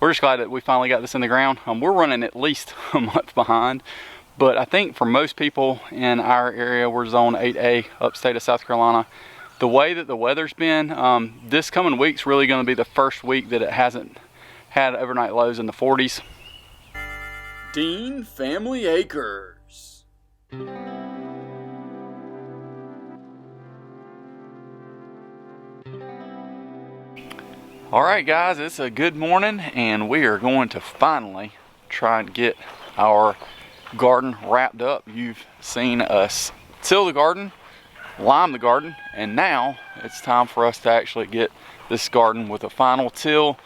we're just glad that we finally got this in the ground. We're running at least a month behind, but I think for most people in our area, we're zone 8A, upstate of South Carolina. The way that the weather's been, this coming week's really going to be the first week that it hasn't had overnight lows in the 40s. Dean Family Acres. All right, guys, it's a good morning, and we are going to finally try and get our garden wrapped up. You've seen us till the garden, lime the garden, and now it's time for us to actually get this garden with a final till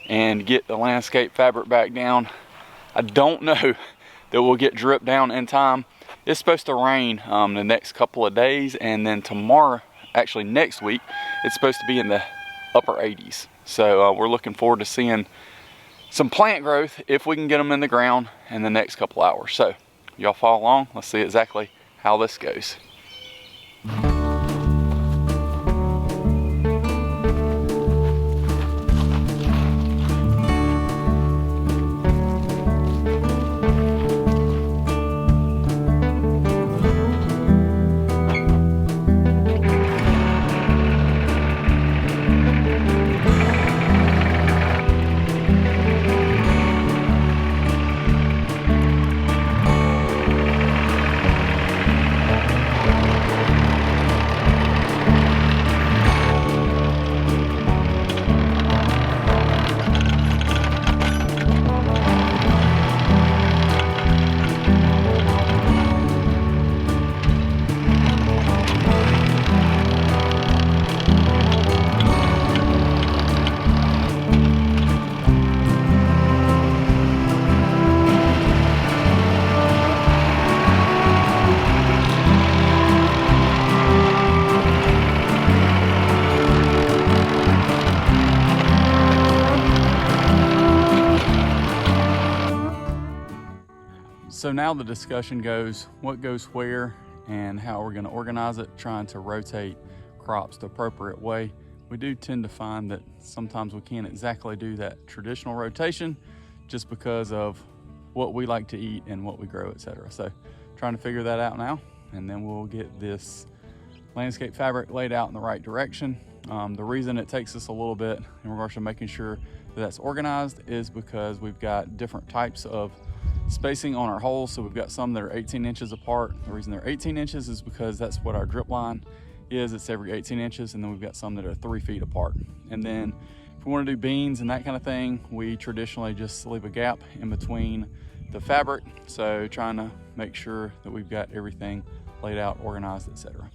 and get the landscape fabric back down. I don't know that we'll get drip down in time. It's supposed to rain the next couple of days, and then tomorrow, actually next week, it's supposed to be in the upper 80s. So we're looking forward to seeing some plant growth if we can get them in the ground in the next couple hours. So y'all follow along. Let's see exactly how this goes. So now the discussion goes, what goes where and how we're going to organize it, trying to rotate crops the appropriate way. We do tend to find that sometimes we can't exactly do that traditional rotation just because of what we like to eat and what we grow, etc. So trying to figure that out now, and then we'll get this landscape fabric laid out in the right direction. The reason it takes us a little bit in regards to making sure that that's organized is because we've got different types of spacing on our holes. So we've got some that are 18 inches apart. The reason they're 18 inches is because that's what our drip line is. It's every 18 inches. And then we've got some that are 3 feet apart. And then if we want to do beans and that kind of thing, we traditionally just leave a gap in between the fabric. So trying to make sure that we've got everything laid out, organized, etc.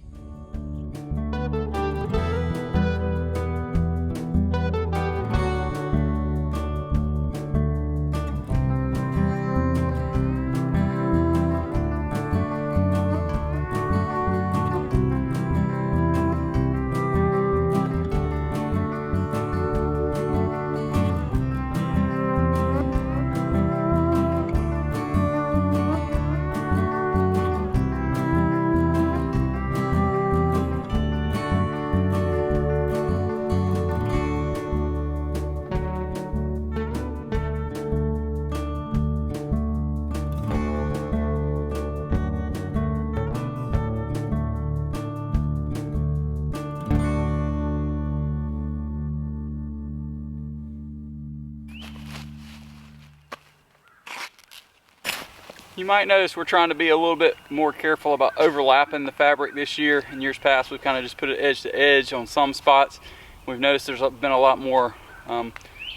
You might notice we're trying to be a little bit more careful about overlapping the fabric this year. In years past, we've kind of just put it edge to edge on some spots. We've noticed there's been a lot more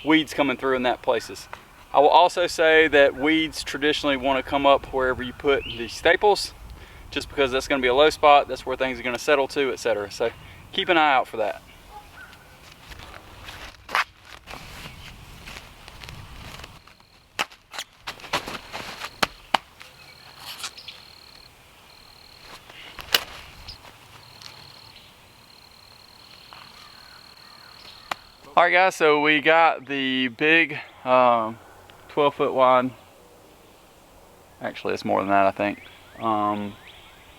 weeds coming through in that places. I will also say that weeds traditionally want to come up wherever you put the staples, just because that's going to be a low spot. That's where things are going to settle to, etc. So keep an eye out for that. All right, guys, so we got the big 12-foot wide, actually it's more than that, I think,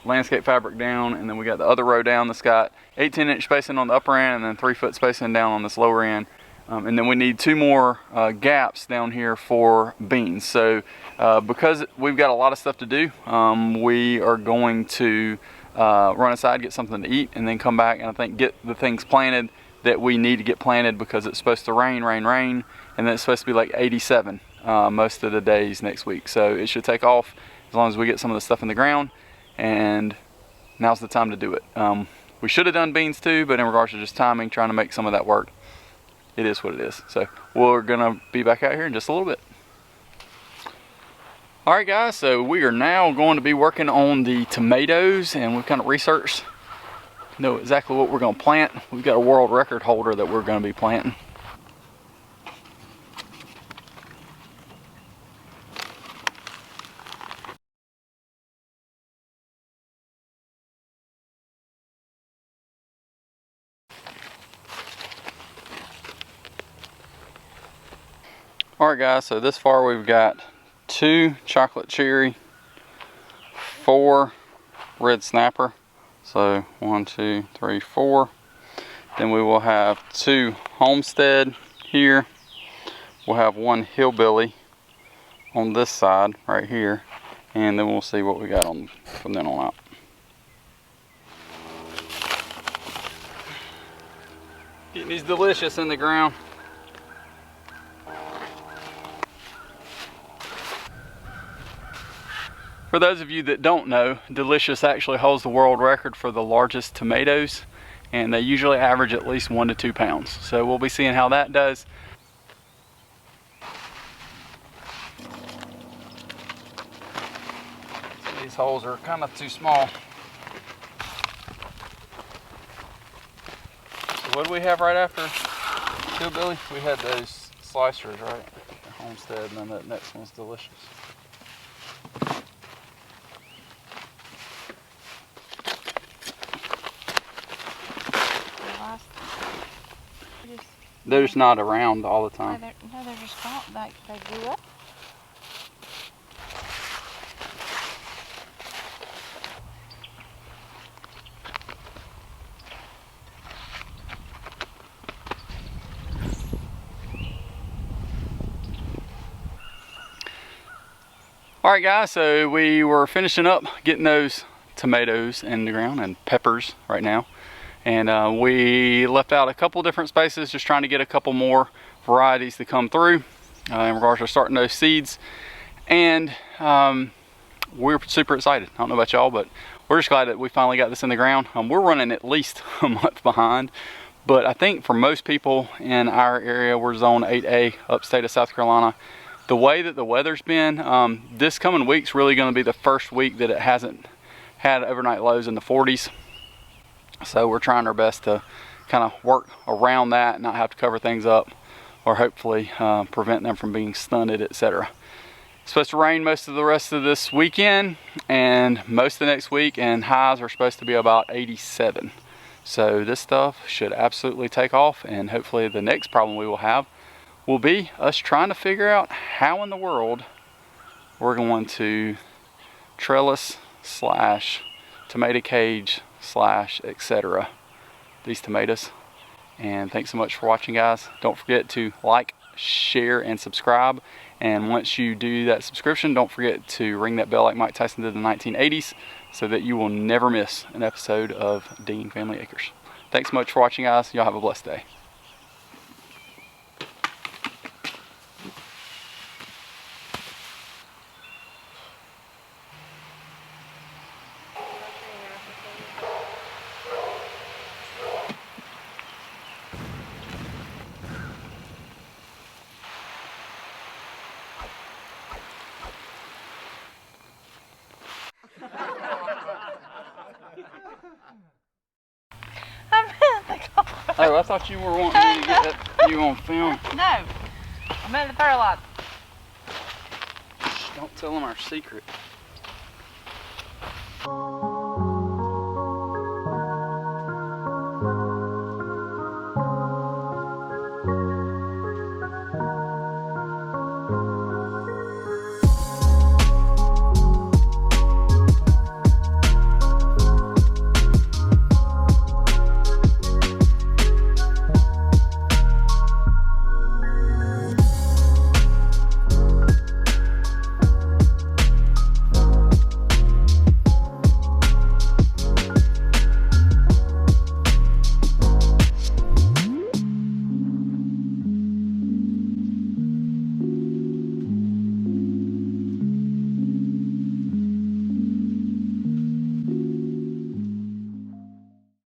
landscape fabric down, and then we got the other row down that's got 18-inch spacing on the upper end and then 3-foot spacing down on this lower end. And then we need 2 more gaps down here for beans. So because we've got a lot of stuff to do, we are going to run inside, get something to eat, and then come back and I think get the things planted that we need to get planted, because it's supposed to rain, and then it's supposed to be like 87 most of the days next week. So it should take off as long as we get some of the stuff in the ground, and now's the time to do it. We should have done beans too, but in regards to just timing, trying to make some of that work, it is what it is. So we're gonna be back out here in just a little bit. All right guys, so we are now going to be working on the tomatoes, and we've kind of researched, know exactly what we're gonna plant. We've got a world record holder that we're gonna be planting. Alright guys, so this far we've got 2 chocolate cherry, 4 red snapper. So 1, 2, 3, 4. Then we will have 2 Homestead here. We'll have 1 hillbilly on this side right here. And then we'll see what we got on from then on out. Getting these delicious in the ground. For those of you that don't know, Delicious actually holds the world record for the largest tomatoes, and they usually average at least 1 to 2 pounds. So we'll be seeing how that does. So these holes are kind of too small. So what do we have right after hillbilly? We had those slicers, right? Homestead, and then that next one's Delicious. They're just not around all the time. No, they're just gone. They grew up. Alright guys, so we were finishing up getting those tomatoes in the ground and peppers right now. And we left out a couple different spaces, just trying to get a couple more varieties to come through in regards to starting those seeds. And we're super excited. I don't know about y'all, but we're just glad that we finally got this in the ground. We're running at least a month behind, but I think for most people in our area, we're zone 8A, upstate of South Carolina. The way that the weather's been, this coming week's really going to be the first week that it hasn't had overnight lows in the 40s. So we're trying our best to kind of work around that, not have to cover things up, or hopefully prevent them from being stunted, etc. It's supposed to rain most of the rest of this weekend and most of the next week, and highs are supposed to be about 87. So this stuff should absolutely take off, and hopefully the next problem we will have will be us trying to figure out how in the world we're going to trellis / tomato cage / etc. these tomatoes. And thanks so much for watching guys. Don't forget to like, share, and subscribe. And once you do that subscription, don't forget to ring that bell like Mike Tyson did in the 1980s, so that you will never miss an episode of Dean Family Acres. Thanks so much for watching guys. Y'all have a blessed day. Oh, I thought you were wanting me to get that, you on film. No, I'm in the fertilizer. Shh, don't tell them our secret.